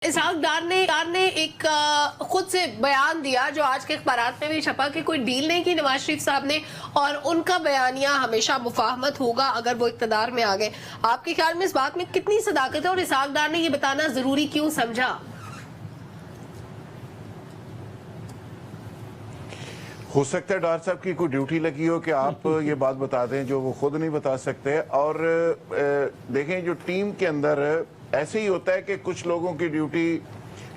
اسحاق ڈار نے ایک خود سے بیان دیا جو آج کے اخبارات میں بھی چھپا کہ کوئی ڈیل نہیں کی نواز شریف صاحب نے، اور ان کا بیانیہ ہمیشہ مفاہمت ہوگا اگر وہ اقتدار میں آ گئے۔ آپ کے خیال میں اس بات میں کتنی صداقت ہے اور اسحاق ڈار نے یہ بتانا ضروری کیوں سمجھا؟ ہو سکتا ہے ڈار صاحب کی کوئی ڈیوٹی لگی ہو کہ آپ یہ بات بتا دیں جو وہ خود نہیں بتا سکتے، اور دیکھیں جو ٹیم کے اندر ایسے ہی ہوتا ہے کہ کچھ لوگوں کی ڈیوٹی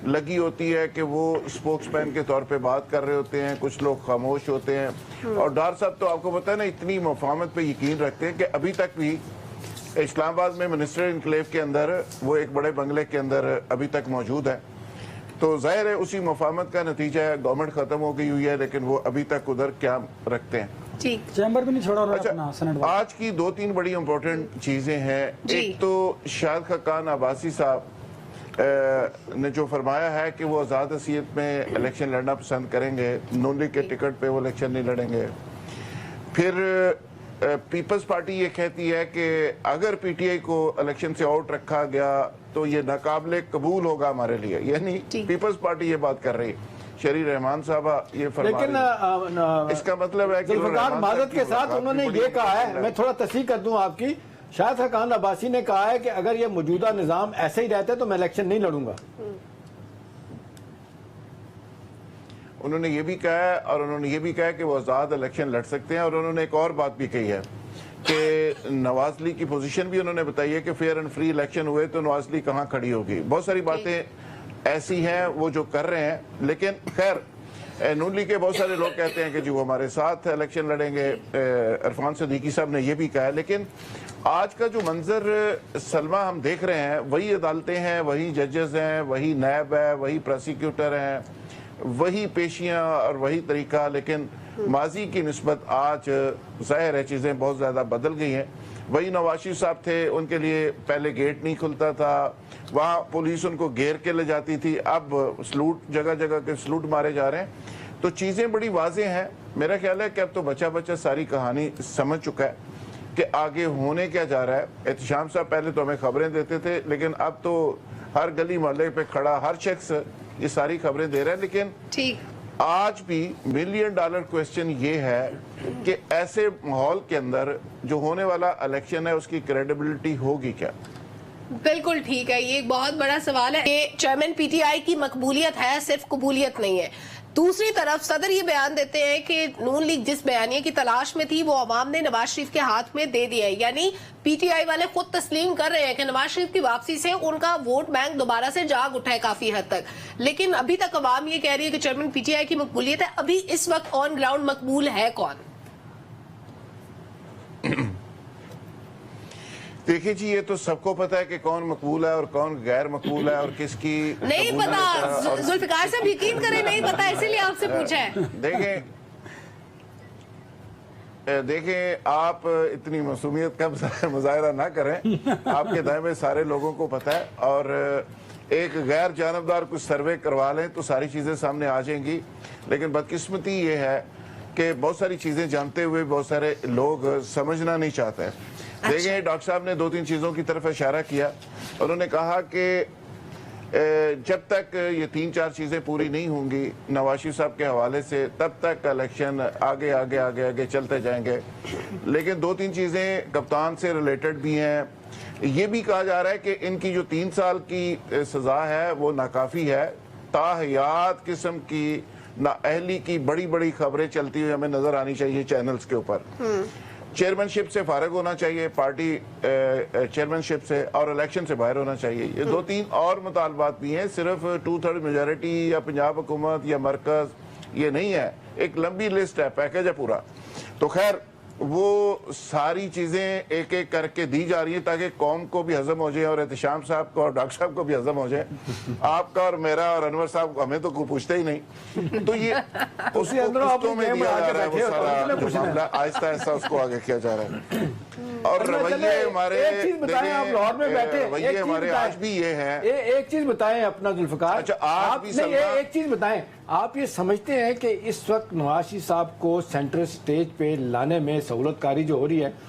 لگی ہوتی ہے کہ وہ سپوکس مین کے طور پہ بات کر رہے ہوتے ہیں، کچھ لوگ خاموش ہوتے ہیں، اور ڈار صاحب تو آپ کو پتہ ہے نا اتنی مفاہمت پہ یقین رکھتے ہیں کہ ابھی تک بھی اسلام آباد میں منسٹر انکلیو کے اندر وہ ایک بڑے بنگلے کے اندر ابھی تک موجود ہے، تو ظاہر ہے اسی مفاہمت کا نتیجہ ہے۔ گورنمنٹ ختم ہو گئی ہوئی ہے لیکن وہ ابھی تک ادھر کیا رکھتے ہیں۔ چیمبر بھی نہیں چھوڑا رہا اپنا سینٹ اچھا، آج کی دو تین بڑی امپورٹنٹ چیزیں ہیں۔ ایک تو شاہد خاقان عباسی صاحب نے جو فرمایا ہے کہ وہ آزاد حیثیت میں الیکشن لڑنا پسند کریں گے، نون لیگ کے ٹکٹ پہ وہ الیکشن نہیں لڑیں گے۔ پھر پیپلز پارٹی یہ کہتی ہے کہ اگر پی ٹی آئی کو الیکشن سے آؤٹ رکھا گیا تو یہ ناقابل قبول ہوگا ہمارے لیے، یعنی پیپلز پارٹی یہ بات کر رہی ہے۔ شری رحمان صاحبہ یہ فرما رہی ہے، اس کا مطلب ہے کہ معذرت کے ساتھ انہوں نے یہ کہا ہے، میں تھوڑا تصحیح کر دوں آپ کی، شاہد خاقان عباسی نے کہا ہے کہ اگر یہ موجودہ نظام ایسے ہی رہتا ہے تو میں الیکشن نہیں لڑوں گا۔ انہوں نے یہ بھی کہا ہے، اور انہوں نے یہ بھی کہا ہے کہ وہ آزاد الیکشن لڑ سکتے ہیں، اور انہوں نے ایک اور بات بھی کہی ہے کہ نواز لیگ کی پوزیشن بھی انہوں نے بتائی ہے کہ فیئر اینڈ فری الیکشن ہوئے تو نواز لیگ کہاں کھڑی ہوگی۔ بہت ساری باتیں ایسی ہیں وہ جو کر رہے ہیں، لیکن خیر نون لیگ کے بہت سارے لوگ کہتے ہیں کہ جی وہ ہمارے ساتھ الیکشن لڑیں گے۔ عرفان صدیقی صاحب نے یہ بھی کہا ہے، لیکن آج کا جو منظر سلمہ ہم دیکھ رہے ہیں وہی عدالتیں ہیں، وہی ججز ہیں، وہی نیب ہے، وہی پروسیکیوٹر ہیں، وہی پیشیاں اور وہی طریقہ، لیکن ماضی کی نسبت آج ظاہر ہے چیزیں بہت زیادہ بدل گئی ہیں۔ وہی نواز شریف صاحب تھے، ان کے لیے پہلے گیٹ نہیں کھلتا تھا، وہاں پولیس ان کو گھیر کے لے جاتی تھی، اب سلوٹ جگہ جگہ کے سلوٹ مارے جا رہے ہیں، تو چیزیں بڑی واضح ہیں۔ میرا خیال ہے کہ اب تو بچہ بچہ ساری کہانی سمجھ چکا ہے کہ آگے ہونے کیا جا رہا ہے۔ احتشام صاحب پہلے تو ہمیں خبریں دیتے تھے، لیکن اب تو ہر گلی محلے پہ کھڑا ہر شخص یہ ساری خبریں دے رہا ہے، لیکن آج بھی ملین ڈالر کویسچن یہ ہے کہ ایسے ماحول کے اندر جو ہونے والا الیکشن ہے اس کی کریڈیبلٹی ہوگی کیا؟ بالکل ٹھیک ہے، یہ ایک بہت بڑا سوال ہے کہ چیئرمین پی ٹی آئی کی مقبولیت ہے، صرف قبولیت نہیں ہے۔ دوسری طرف صدر یہ بیان دیتے ہیں کہ نون لیگ جس بیانیے کی تلاش میں تھی وہ عوام نے نواز شریف کے ہاتھ میں دے دیا ہے، یعنی پی ٹی آئی والے خود تسلیم کر رہے ہیں کہ نواز شریف کی واپسی سے ان کا ووٹ بینک دوبارہ سے جاگ اٹھا ہے کافی حد تک، لیکن ابھی تک عوام یہ کہہ رہی ہے کہ چیئرمین پی ٹی آئی کی مقبولیت ہے۔ ابھی اس وقت آن گراؤنڈ مقبول ہے کون؟ دیکھیں جی، یہ تو سب کو پتا ہے کہ کون مقبول ہے اور کون غیر مقبول ہے اور کس کی نہیں پتا۔ ذوالفقار صاحب یقین کریں نہیں پتا، اسی لیے آپ سے پوچھا ہے۔ دیکھیں آپ اتنی معصومیت کا مظاہرہ نہ کریں، آپ کے دائیں میں سارے لوگوں کو پتا ہے، اور ایک غیر جانبدار کچھ سروے کروا لیں تو ساری چیزیں سامنے آ جائیں گی، لیکن بدقسمتی یہ ہے کہ بہت ساری چیزیں جانتے ہوئے بہت سارے لوگ سمجھنا نہیں چاہتے ہیں۔ دیکھیں ڈاکٹر صاحب نے دو تین چیزوں کی طرف اشارہ کیا، انہوں نے کہا کہ جب تک یہ تین چار چیزیں پوری نہیں ہوں گی نواز شریف صاحب کے حوالے سے تب تک الیکشن آگے آگے آگے آگے چلتے جائیں گے، لیکن دو تین چیزیں کپتان سے ریلیٹڈ بھی ہیں۔ یہ بھی کہا جا رہا ہے کہ ان کی جو 3 سال کی سزا ہے وہ ناکافی ہے، تاحیات قسم کی نااہلی کی بڑی بڑی خبریں چلتی ہوئی ہمیں نظر آنی چاہیے چینلز کے اوپر۔ چیئرمین شپ سے فارغ ہونا چاہیے، پارٹی چیئرمین شپ سے، اور الیکشن سے باہر ہونا چاہیے۔ یہ دو تین اور مطالبات بھی ہیں، صرف 2/3 میجارٹی یا پنجاب حکومت یا مرکز یہ نہیں ہے، ایک لمبی لسٹ ہے، پیکج ہے پورا۔ تو خیر وہ ساری چیزیں ایک ایک کر کے دی جا رہی ہیں تاکہ قوم کو بھی ہضم ہو جائے اور احتشام صاحب کو اور ڈاکٹر صاحب کو بھی ہضم ہو جائے، آپ کا اور میرا اور انور صاحب کو ہمیں تو کوئی پوچھتے ہی نہیں، تو یہ اس کو قسطوں میں دیا جا رہا ہے، وہ سارا معاملہ آہستہ آہستہ اس کو آگے کیا جا رہا ہے، اور رویے ہمارے رویے ہمارے آج بھی یہ ہیں۔ ایک چیز بتائیں اپنا ذوالفقار، ایک چیز بتائیں، آپ یہ سمجھتے ہیں کہ اس وقت نواز شریف صاحب کو سینٹرل سٹیج پہ لانے میں سہولت کاری جو ہو رہی ہے